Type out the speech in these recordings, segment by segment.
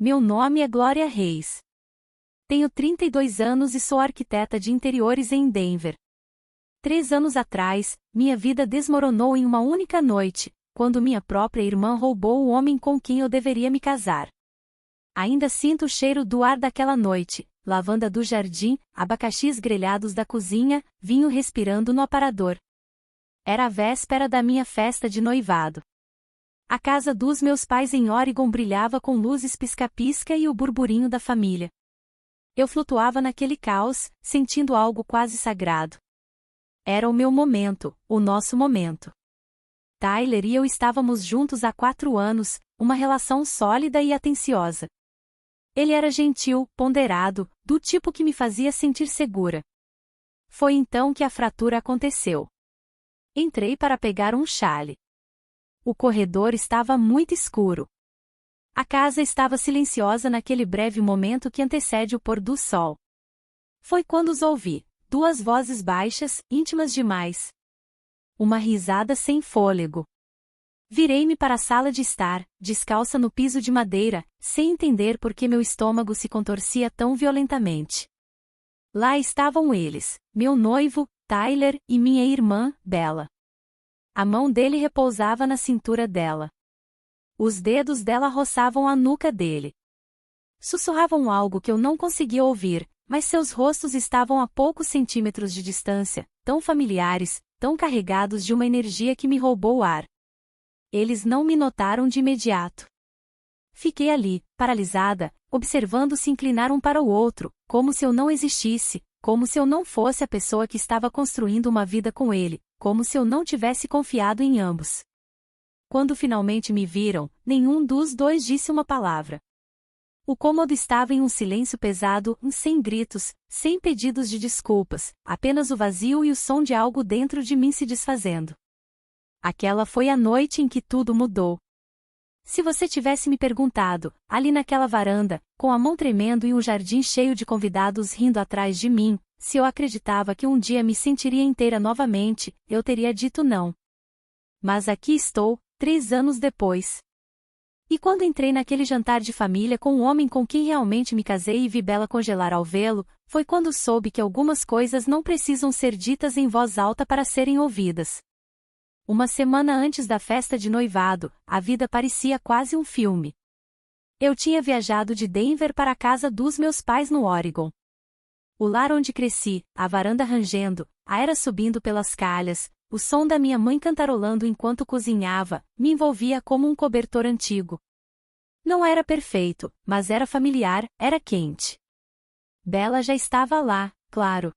Meu nome é Glória Reis. Tenho 32 anos e sou arquiteta de interiores em Denver. 3 anos atrás, minha vida desmoronou em uma única noite, quando minha própria irmã roubou o homem com quem eu deveria me casar. Ainda sinto o cheiro do ar daquela noite, lavanda do jardim, abacaxis grelhados da cozinha, vinho respirando no aparador. Era a véspera da minha festa de noivado. A casa dos meus pais em Oregon brilhava com luzes pisca-pisca e o burburinho da família. Eu flutuava naquele caos, sentindo algo quase sagrado. Era o meu momento, o nosso momento. Tyler e eu estávamos juntos há 4 anos, uma relação sólida e atenciosa. Ele era gentil, ponderado, do tipo que me fazia sentir segura. Foi então que a fratura aconteceu. Entrei para pegar um chale. O corredor estava muito escuro. A casa estava silenciosa naquele breve momento que antecede o pôr do sol. Foi quando os ouvi, 2 vozes baixas, íntimas demais. Uma risada sem fôlego. Virei-me para a sala de estar, descalça no piso de madeira, sem entender por que meu estômago se contorcia tão violentamente. Lá estavam eles, meu noivo, Tyler, e minha irmã, Bella. A mão dele repousava na cintura dela. Os dedos dela roçavam a nuca dele. Sussurravam algo que eu não conseguia ouvir, mas seus rostos estavam a poucos centímetros de distância, tão familiares, tão carregados de uma energia que me roubou o ar. Eles não me notaram de imediato. Fiquei ali, paralisada, observando se inclinar um para o outro, como se eu não existisse, como se eu não fosse a pessoa que estava construindo uma vida com ele, como se eu não tivesse confiado em ambos. Quando finalmente me viram, nenhum dos dois disse uma palavra. O cômodo estava em um silêncio pesado, sem gritos, sem pedidos de desculpas, apenas o vazio e o som de algo dentro de mim se desfazendo. Aquela foi a noite em que tudo mudou. Se você tivesse me perguntado, ali naquela varanda, com a mão tremendo e um jardim cheio de convidados rindo atrás de mim, se eu acreditava que um dia me sentiria inteira novamente, eu teria dito não. Mas aqui estou, 3 anos depois. E quando entrei naquele jantar de família com o homem com quem realmente me casei e vi Bella congelar ao vê-lo, foi quando soube que algumas coisas não precisam ser ditas em voz alta para serem ouvidas. Uma semana antes da festa de noivado, a vida parecia quase um filme. Eu tinha viajado de Denver para a casa dos meus pais no Oregon. O lar onde cresci, a varanda rangendo, a era subindo pelas calhas, o som da minha mãe cantarolando enquanto cozinhava, me envolvia como um cobertor antigo. Não era perfeito, mas era familiar, era quente. Bella já estava lá, claro.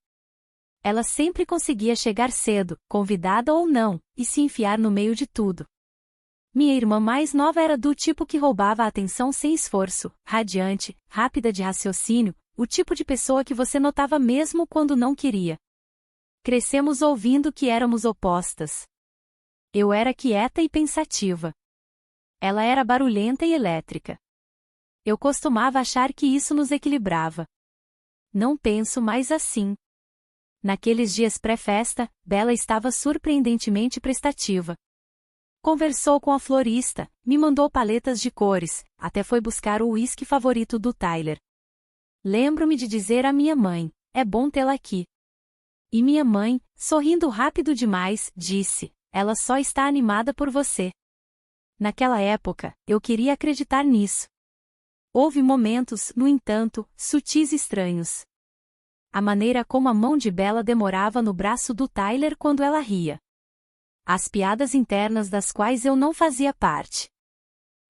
Ela sempre conseguia chegar cedo, convidada ou não, e se enfiar no meio de tudo. Minha irmã mais nova era do tipo que roubava a atenção sem esforço, radiante, rápida de raciocínio, o tipo de pessoa que você notava mesmo quando não queria. Crescemos ouvindo que éramos opostas. Eu era quieta e pensativa. Ela era barulhenta e elétrica. Eu costumava achar que isso nos equilibrava. Não penso mais assim. Naqueles dias pré-festa, Bella estava surpreendentemente prestativa. Conversou com a florista, me mandou paletas de cores, até foi buscar o uísque favorito do Tyler. Lembro-me de dizer à minha mãe, é bom tê-la aqui. E minha mãe, sorrindo rápido demais, disse, ela só está animada por você. Naquela época, eu queria acreditar nisso. Houve momentos, no entanto, sutis e estranhos. A maneira como a mão de Bella demorava no braço do Tyler quando ela ria. As piadas internas das quais eu não fazia parte.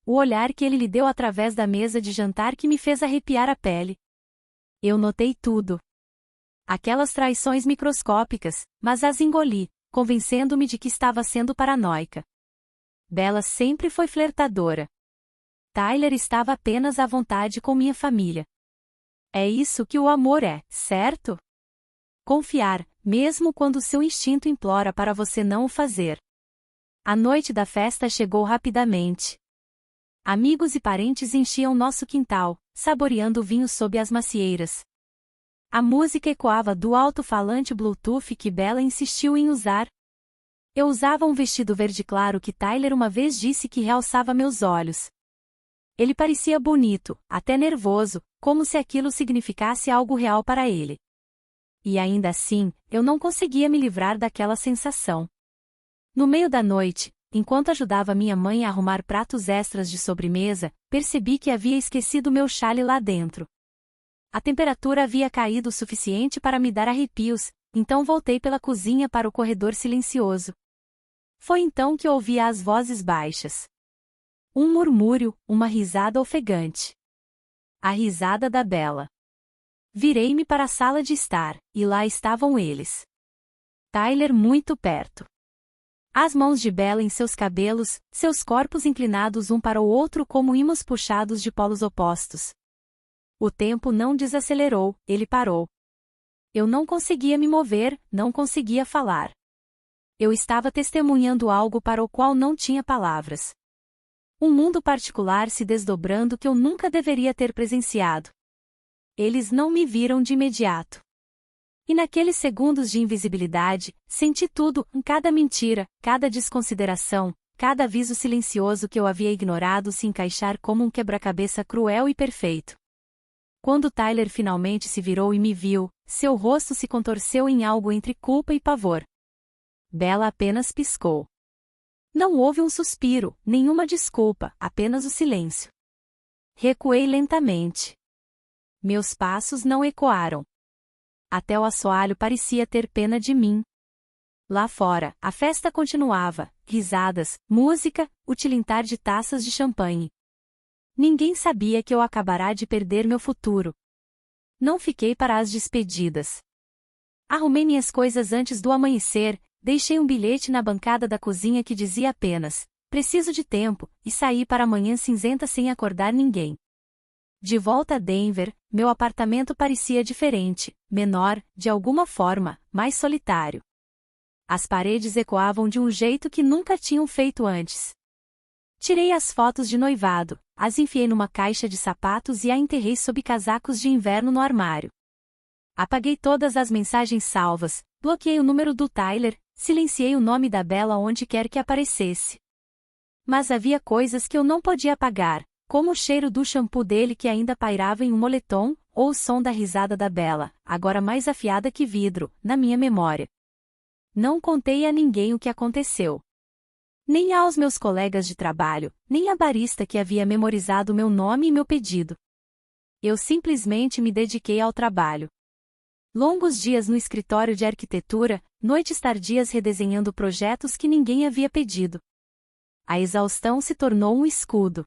O olhar que ele lhe deu através da mesa de jantar que me fez arrepiar a pele. Eu notei tudo. Aquelas traições microscópicas, mas as engoli, convencendo-me de que estava sendo paranoica. Bella sempre foi flertadora. Tyler estava apenas à vontade com minha família. É isso que o amor é, certo? Confiar, mesmo quando seu instinto implora para você não o fazer. A noite da festa chegou rapidamente. Amigos e parentes enchiam nosso quintal, saboreando o vinho sob as macieiras. A música ecoava do alto-falante Bluetooth que Bella insistiu em usar. Eu usava um vestido verde claro que Tyler uma vez disse que realçava meus olhos. Ele parecia bonito, até nervoso, como se aquilo significasse algo real para ele. E ainda assim, eu não conseguia me livrar daquela sensação. No meio da noite, enquanto ajudava minha mãe a arrumar pratos extras de sobremesa, percebi que havia esquecido meu chale lá dentro. A temperatura havia caído o suficiente para me dar arrepios, então voltei pela cozinha para o corredor silencioso. Foi então que ouvi as vozes baixas. Um murmúrio, uma risada ofegante. A risada da Bella. Virei-me para a sala de estar, e lá estavam eles. Tyler muito perto. As mãos de Bella em seus cabelos, seus corpos inclinados um para o outro como ímãs puxados de polos opostos. O tempo não desacelerou, ele parou. Eu não conseguia me mover, não conseguia falar. Eu estava testemunhando algo para o qual não tinha palavras. Um mundo particular se desdobrando que eu nunca deveria ter presenciado. Eles não me viram de imediato. E naqueles segundos de invisibilidade, senti tudo, cada mentira, cada desconsideração, cada aviso silencioso que eu havia ignorado se encaixar como um quebra-cabeça cruel e perfeito. Quando Tyler finalmente se virou e me viu, seu rosto se contorceu em algo entre culpa e pavor. Bella apenas piscou. Não houve um suspiro, nenhuma desculpa, apenas o silêncio. Recuei lentamente. Meus passos não ecoaram. Até o assoalho parecia ter pena de mim. Lá fora, a festa continuava, risadas, música, o tilintar de taças de champanhe. Ninguém sabia que eu acabará de perder meu futuro. Não fiquei para as despedidas. Arrumei minhas coisas antes do amanhecer, deixei um bilhete na bancada da cozinha que dizia apenas, preciso de tempo, e saí para a manhã cinzenta sem acordar ninguém. De volta a Denver, meu apartamento parecia diferente, menor, de alguma forma, mais solitário. As paredes ecoavam de um jeito que nunca tinham feito antes. Tirei as fotos de noivado, as enfiei numa caixa de sapatos e a enterrei sob casacos de inverno no armário. Apaguei todas as mensagens salvas, bloqueei o número do Tyler, silenciei o nome da Bella onde quer que aparecesse. Mas havia coisas que eu não podia apagar, como o cheiro do shampoo dele que ainda pairava em um moletom, ou o som da risada da Bella, agora mais afiada que vidro, na minha memória. Não contei a ninguém o que aconteceu. Nem aos meus colegas de trabalho, nem à barista que havia memorizado meu nome e meu pedido. Eu simplesmente me dediquei ao trabalho. Longos dias no escritório de arquitetura, noites tardias redesenhando projetos que ninguém havia pedido. A exaustão se tornou um escudo.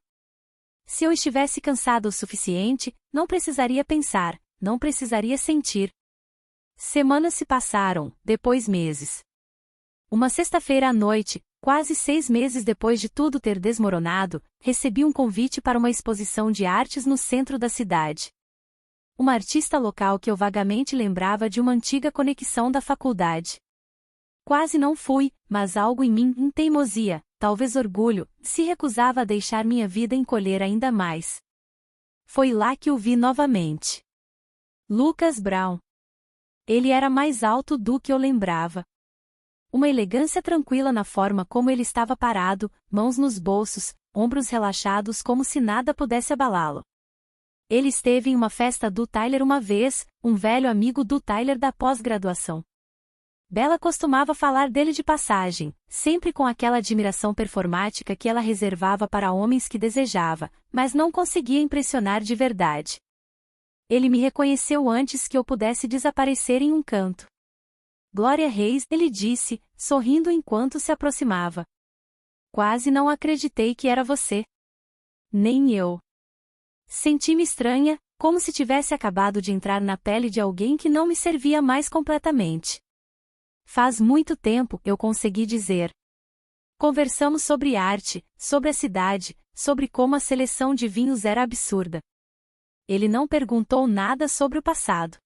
Se eu estivesse cansado o suficiente, não precisaria pensar, não precisaria sentir. Semanas se passaram, depois meses. Uma sexta-feira à noite, quase 6 meses depois de tudo ter desmoronado, recebi um convite para uma exposição de artes no centro da cidade. Uma artista local que eu vagamente lembrava de uma antiga conexão da faculdade. Quase não fui, mas algo em mim, em teimosia, talvez orgulho, se recusava a deixar minha vida encolher ainda mais. Foi lá que o vi novamente. Lucas Brown. Ele era mais alto do que eu lembrava. Uma elegância tranquila na forma como ele estava parado, mãos nos bolsos, ombros relaxados como se nada pudesse abalá-lo. Ele esteve em uma festa do Tyler uma vez, um velho amigo do Tyler da pós-graduação. Bella costumava falar dele de passagem, sempre com aquela admiração performática que ela reservava para homens que desejava, mas não conseguia impressionar de verdade. Ele me reconheceu antes que eu pudesse desaparecer em um canto. Glória Reis, ele disse, sorrindo enquanto se aproximava. Quase não acreditei que era você. Nem eu. Senti-me estranha, como se tivesse acabado de entrar na pele de alguém que não me servia mais completamente. Faz muito tempo, eu consegui dizer. Conversamos sobre arte, sobre a cidade, sobre como a seleção de vinhos era absurda. Ele não perguntou nada sobre o passado.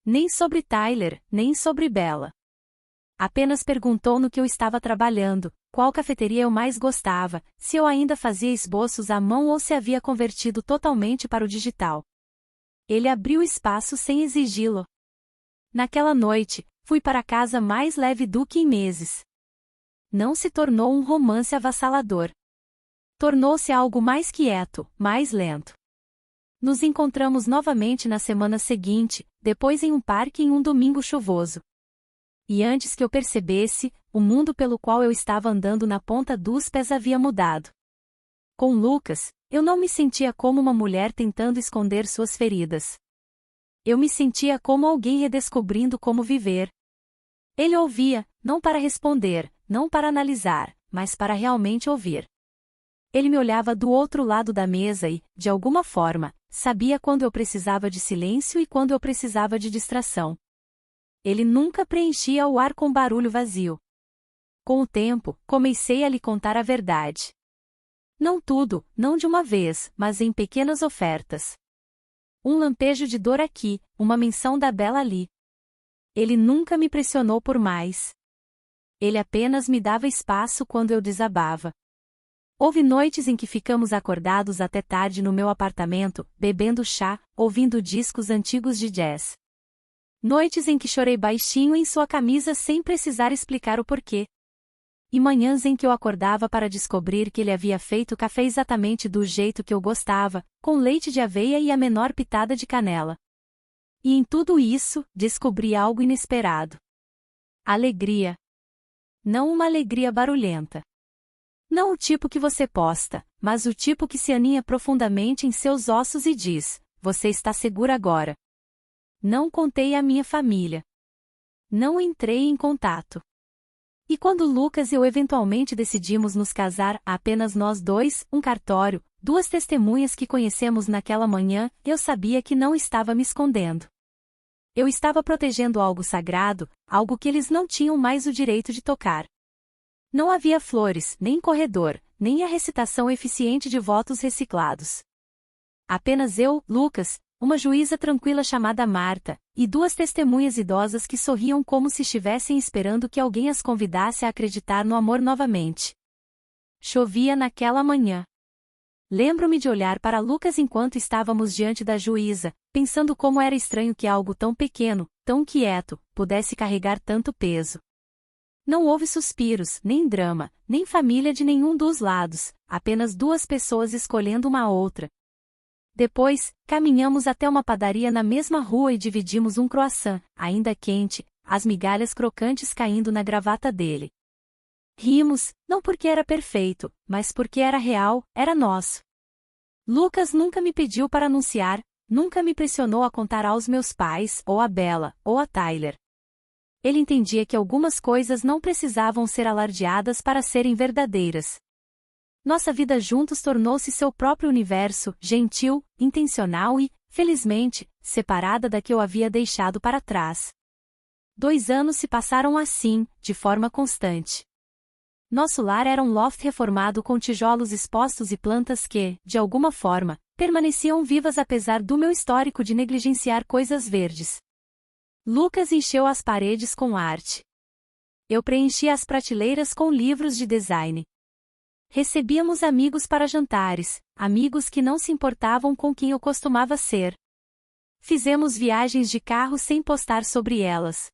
Nem sobre Tyler, nem sobre Bella. Apenas perguntou no que eu estava trabalhando, qual cafeteria eu mais gostava, se eu ainda fazia esboços à mão ou se havia convertido totalmente para o digital. Ele abriu espaço sem exigi-lo. Naquela noite, fui para casa mais leve do que em meses. Não se tornou um romance avassalador. tornou-se algo mais quieto, mais lento. Nos encontramos novamente na semana seguinte, depois em um parque em um domingo chuvoso. E antes que eu percebesse, o mundo pelo qual eu estava andando na ponta dos pés havia mudado. Com Lucas, eu não me sentia como uma mulher tentando esconder suas feridas. Eu me sentia como alguém redescobrindo como viver. Ele ouvia, não para responder, não para analisar, mas para realmente ouvir. Ele me olhava do outro lado da mesa e, de alguma forma, sabia quando eu precisava de silêncio e quando eu precisava de distração. Ele nunca preenchia o ar com barulho vazio. Com o tempo, comecei a lhe contar a verdade. Não tudo, não de uma vez, mas em pequenas ofertas. Um lampejo de dor aqui, uma menção da Bela ali. Ele nunca me pressionou por mais. Ele apenas me dava espaço quando eu desabava. Houve noites em que ficamos acordados até tarde no meu apartamento, bebendo chá, ouvindo discos antigos de jazz. Noites em que chorei baixinho em sua camisa sem precisar explicar o porquê. E manhãs em que eu acordava para descobrir que ele havia feito café exatamente do jeito que eu gostava, com leite de aveia e a menor pitada de canela. E em tudo isso, descobri algo inesperado. Alegria. Não uma alegria barulhenta. Não o tipo que você posta, mas o tipo que se aninha profundamente em seus ossos e diz: você está segura agora. Não contei à minha família. Não entrei em contato. E quando Lucas e eu eventualmente decidimos nos casar, apenas nós dois, um cartório, duas testemunhas que conhecemos naquela manhã, eu sabia que não estava me escondendo. Eu estava protegendo algo sagrado, algo que eles não tinham mais o direito de tocar. Não havia flores, nem corredor, nem a recitação eficiente de votos reciclados. Apenas eu, Lucas, uma juíza tranquila chamada Marta, e duas testemunhas idosas que sorriam como se estivessem esperando que alguém as convidasse a acreditar no amor novamente. Chovia naquela manhã. Lembro-me de olhar para Lucas enquanto estávamos diante da juíza, pensando como era estranho que algo tão pequeno, tão quieto, pudesse carregar tanto peso. Não houve suspiros, nem drama, nem família de nenhum dos lados, apenas duas pessoas escolhendo uma a outra. Depois, caminhamos até uma padaria na mesma rua e dividimos um croissant, ainda quente, as migalhas crocantes caindo na gravata dele. Rimos, não porque era perfeito, mas porque era real, era nosso. Lucas nunca me pediu para anunciar, nunca me pressionou a contar aos meus pais, ou a Bella, ou a Tyler. Ele entendia que algumas coisas não precisavam ser alardeadas para serem verdadeiras. Nossa vida juntos tornou-se seu próprio universo, gentil, intencional e, felizmente, separada da que eu havia deixado para trás. 2 anos se passaram assim, de forma constante. Nosso lar era um loft reformado com tijolos expostos e plantas que, de alguma forma, permaneciam vivas apesar do meu histórico de negligenciar coisas verdes. Lucas encheu as paredes com arte. Eu preenchi as prateleiras com livros de design. Recebíamos amigos para jantares, amigos que não se importavam com quem eu costumava ser. Fizemos viagens de carro sem postar sobre elas.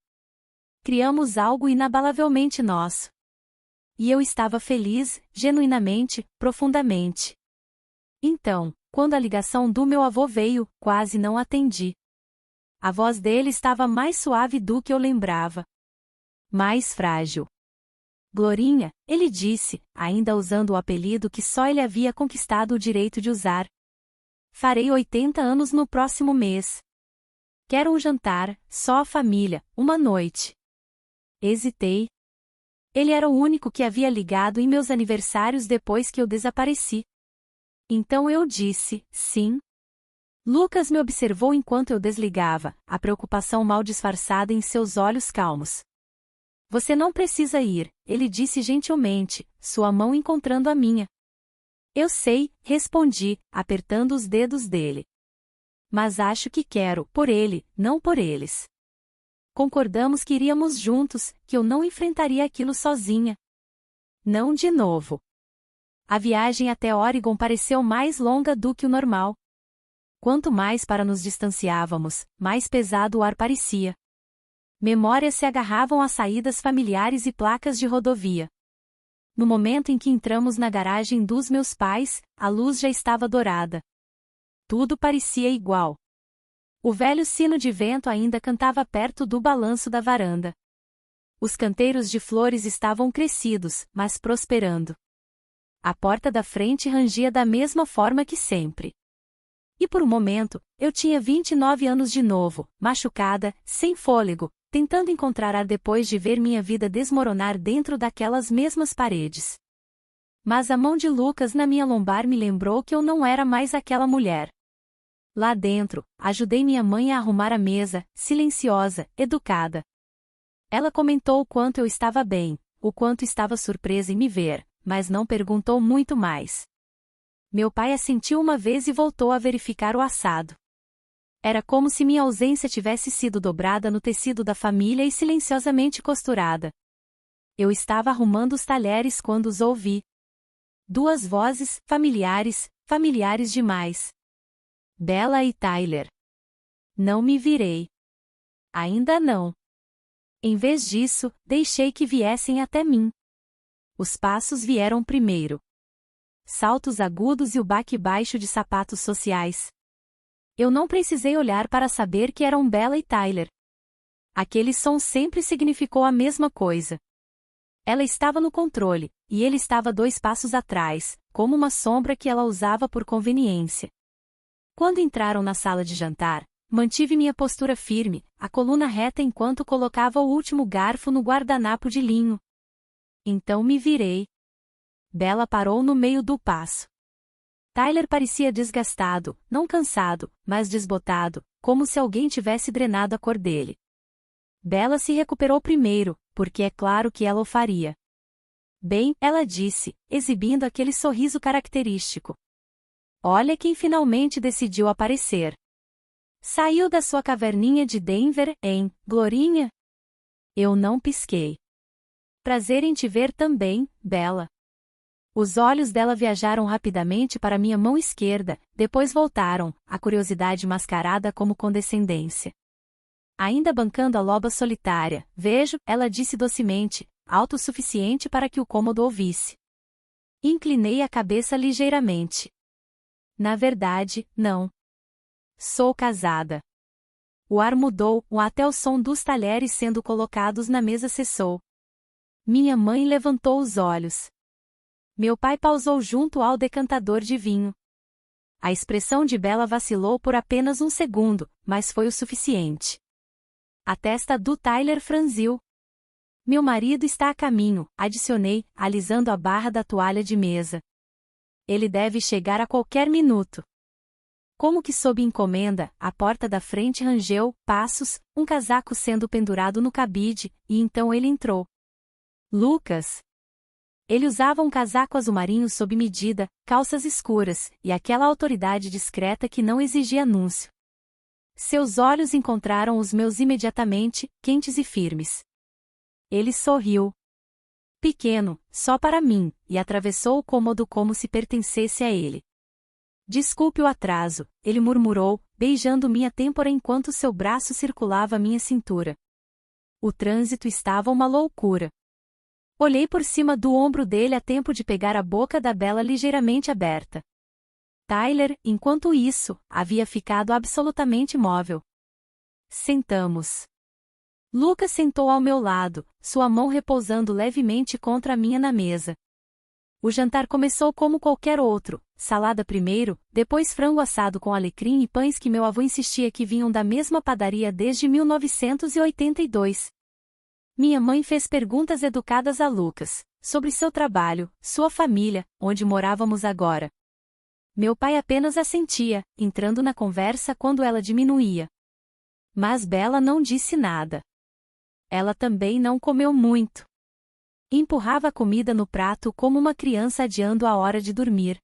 Criamos algo inabalavelmente nosso. E eu estava feliz, genuinamente, profundamente. Então, quando a ligação do meu avô veio, quase não atendi. A voz dele estava mais suave do que eu lembrava. Mais frágil. Glorinha, ele disse, ainda usando o apelido que só ele havia conquistado o direito de usar. Farei 80 anos no próximo mês. Quero um jantar, só a família, uma noite. Hesitei. Ele era o único que havia ligado em meus aniversários depois que eu desapareci. Então eu disse, sim. Lucas me observou enquanto eu desligava, a preocupação mal disfarçada em seus olhos calmos. Você não precisa ir, ele disse gentilmente, sua mão encontrando a minha. Eu sei, respondi, apertando os dedos dele. Mas acho que quero, por ele, não por eles. Concordamos que iríamos juntos, que eu não enfrentaria aquilo sozinha. Não de novo. A viagem até Oregon pareceu mais longa do que o normal. Quanto mais para nos distanciávamos, mais pesado o ar parecia. Memórias se agarravam a saídas familiares e placas de rodovia. No momento em que entramos na garagem dos meus pais, a luz já estava dourada. Tudo parecia igual. O velho sino de vento ainda cantava perto do balanço da varanda. Os canteiros de flores estavam crescidos, mas prosperando. A porta da frente rangia da mesma forma que sempre. E por um momento, eu tinha 29 anos de novo, machucada, sem fôlego, tentando encontrar ar depois de ver minha vida desmoronar dentro daquelas mesmas paredes. Mas a mão de Lucas na minha lombar me lembrou que eu não era mais aquela mulher. Lá dentro, ajudei minha mãe a arrumar a mesa, silenciosa, educada. Ela comentou o quanto eu estava bem, o quanto estava surpresa em me ver, mas não perguntou muito mais. Meu pai assentiu uma vez e voltou a verificar o assado. Era como se minha ausência tivesse sido dobrada no tecido da família e silenciosamente costurada. Eu estava arrumando os talheres quando os ouvi. Duas vozes, familiares demais. Bella e Tyler. Não me virei. Ainda não. Em vez disso, deixei que viessem até mim. Os passos vieram primeiro. Saltos agudos e o baque baixo de sapatos sociais. Eu não precisei olhar para saber que eram Bella e Tyler. Aquele som sempre significou a mesma coisa. Ela estava no controle, e ele estava 2 passos atrás, como uma sombra que ela usava por conveniência. Quando entraram na sala de jantar, mantive minha postura firme, a coluna reta enquanto colocava o último garfo no guardanapo de linho. Então me virei. Bella parou no meio do passo. Tyler parecia desgastado, não cansado, mas desbotado, como se alguém tivesse drenado a cor dele. Bella se recuperou primeiro, porque é claro que ela o faria. Bem, ela disse, exibindo aquele sorriso característico. Olha quem finalmente decidiu aparecer. Saiu da sua caverninha de Denver, hein, Glorinha? Eu não pisquei. Prazer em te ver também, Bella. Os olhos dela viajaram rapidamente para minha mão esquerda, depois voltaram, a curiosidade mascarada como condescendência. Ainda bancando a loba solitária, vejo, ela disse docemente, alto o suficiente para que o cômodo ouvisse. Inclinei a cabeça ligeiramente. Na verdade, não. Sou casada. O ar mudou, até o som dos talheres sendo colocados na mesa cessou. Minha mãe levantou os olhos. Meu pai pausou junto ao decantador de vinho. A expressão de Bella vacilou por apenas um segundo, mas foi o suficiente. A testa do Tyler franziu. Meu marido está a caminho, adicionei, alisando a barra da toalha de mesa. Ele deve chegar a qualquer minuto. Como que sob encomenda, a porta da frente rangeu, passos, um casaco sendo pendurado no cabide, e então ele entrou. Lucas. Ele usava um casaco azul marinho sob medida, calças escuras, e aquela autoridade discreta que não exigia anúncio. Seus olhos encontraram os meus imediatamente, quentes e firmes. Ele sorriu. Pequeno, só para mim, e atravessou o cômodo como se pertencesse a ele. Desculpe o atraso, ele murmurou, beijando minha têmpora enquanto seu braço circulava minha cintura. O trânsito estava uma loucura. Olhei por cima do ombro dele a tempo de pegar a boca da Bella ligeiramente aberta. Tyler, enquanto isso, havia ficado absolutamente imóvel. Sentamos. Lucas sentou ao meu lado, sua mão repousando levemente contra a minha na mesa. O jantar começou como qualquer outro, salada primeiro, depois frango assado com alecrim e pães que meu avô insistia que vinham da mesma padaria desde 1982. Minha mãe fez perguntas educadas a Lucas, sobre seu trabalho, sua família, onde morávamos agora. Meu pai apenas assentia, entrando na conversa quando ela diminuía. Mas Bella não disse nada. Ela também não comeu muito. Empurrava a comida no prato como uma criança adiando a hora de dormir.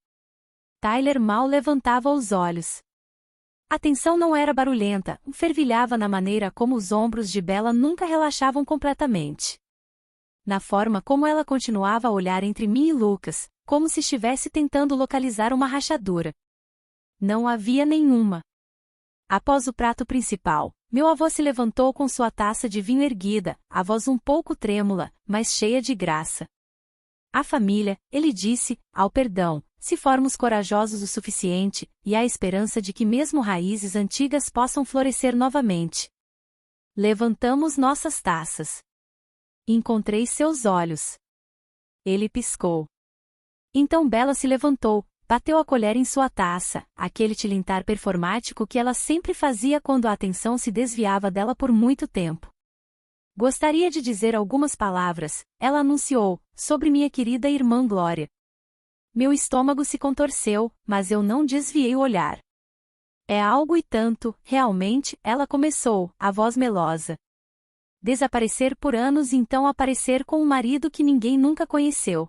Tyler mal levantava os olhos. A tensão não era barulhenta, fervilhava na maneira como os ombros de Bella nunca relaxavam completamente. Na forma como ela continuava a olhar entre mim e Lucas, como se estivesse tentando localizar uma rachadura. Não havia nenhuma. Após o prato principal, meu avô se levantou com sua taça de vinho erguida, a voz um pouco trêmula, mas cheia de graça. A família, ele disse, ao perdão, se formos corajosos o suficiente, e há esperança de que mesmo raízes antigas possam florescer novamente. Levantamos nossas taças. Encontrei seus olhos. Ele piscou. Então Bella se levantou, bateu a colher em sua taça, aquele tilintar performático que ela sempre fazia quando a atenção se desviava dela por muito tempo. Gostaria de dizer algumas palavras, ela anunciou, sobre minha querida irmã Glória. Meu estômago se contorceu, mas eu não desviei o olhar. É algo e tanto, realmente, ela começou, a voz melosa. Desaparecer por anos e então aparecer com um marido que ninguém nunca conheceu.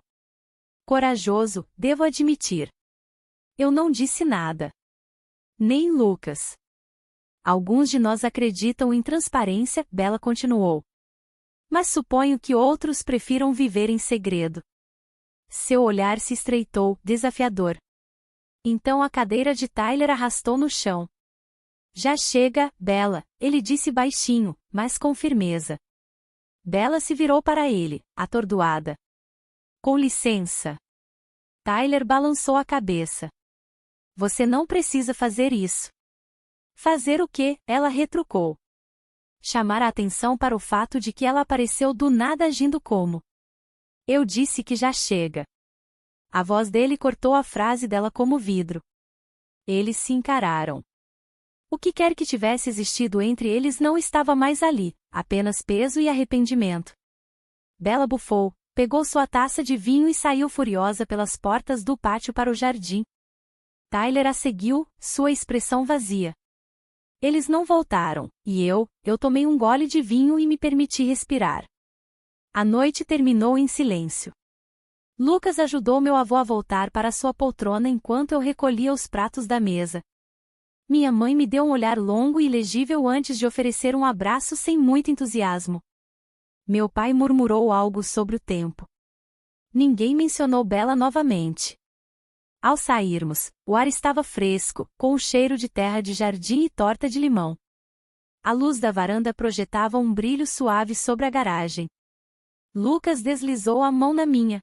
Corajoso, devo admitir. Eu não disse nada. Nem Lucas. Alguns de nós acreditam em transparência, Bella continuou. Mas suponho que outros prefiram viver em segredo. Seu olhar se estreitou, desafiador. Então a cadeira de Tyler arrastou no chão. Já chega, Bella, ele disse baixinho, mas com firmeza. Bella se virou para ele, atordoada. Com licença. Tyler balançou a cabeça. Você não precisa fazer isso. Fazer o quê? Ela retrucou. Chamar a atenção para o fato de que ela apareceu do nada agindo como. Eu disse que já chega. A voz dele cortou a frase dela como vidro. Eles se encararam. O que quer que tivesse existido entre eles não estava mais ali, apenas peso e arrependimento. Bella bufou, pegou sua taça de vinho e saiu furiosa pelas portas do pátio para o jardim. Tyler a seguiu, sua expressão vazia. Eles não voltaram, e eu tomei um gole de vinho e me permiti respirar. A noite terminou em silêncio. Lucas ajudou meu avô a voltar para sua poltrona enquanto eu recolhia os pratos da mesa. Minha mãe me deu um olhar longo e legível antes de oferecer um abraço sem muito entusiasmo. Meu pai murmurou algo sobre o tempo. Ninguém mencionou Bella novamente. Ao sairmos, o ar estava fresco, com o cheiro de terra de jardim e torta de limão. A luz da varanda projetava um brilho suave sobre a garagem. Lucas deslizou a mão na minha.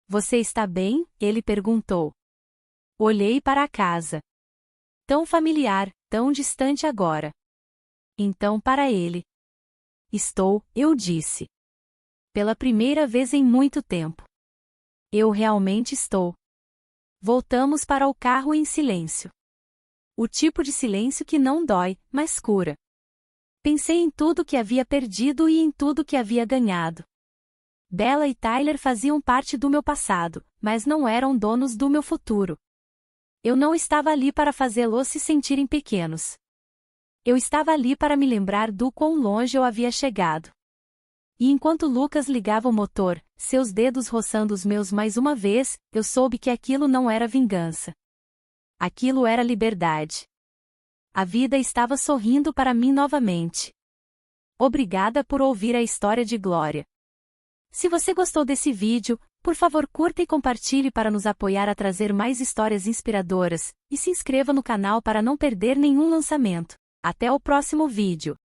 Você está bem? Ele perguntou. Olhei para a casa. Tão familiar, tão distante agora. Então para ele. Estou, eu disse. Pela primeira vez em muito tempo. Eu realmente estou. Voltamos para o carro em silêncio. O tipo de silêncio que não dói, mas cura. Pensei em tudo que havia perdido e em tudo que havia ganhado. Bella e Tyler faziam parte do meu passado, mas não eram donos do meu futuro. Eu não estava ali para fazê-los se sentirem pequenos. Eu estava ali para me lembrar do quão longe eu havia chegado. E enquanto Lucas ligava o motor, seus dedos roçando os meus mais uma vez, eu soube que aquilo não era vingança. Aquilo era liberdade. A vida estava sorrindo para mim novamente. Obrigada por ouvir a história de Glória. Se você gostou desse vídeo, por favor curta e compartilhe para nos apoiar a trazer mais histórias inspiradoras, e se inscreva no canal para não perder nenhum lançamento. Até o próximo vídeo.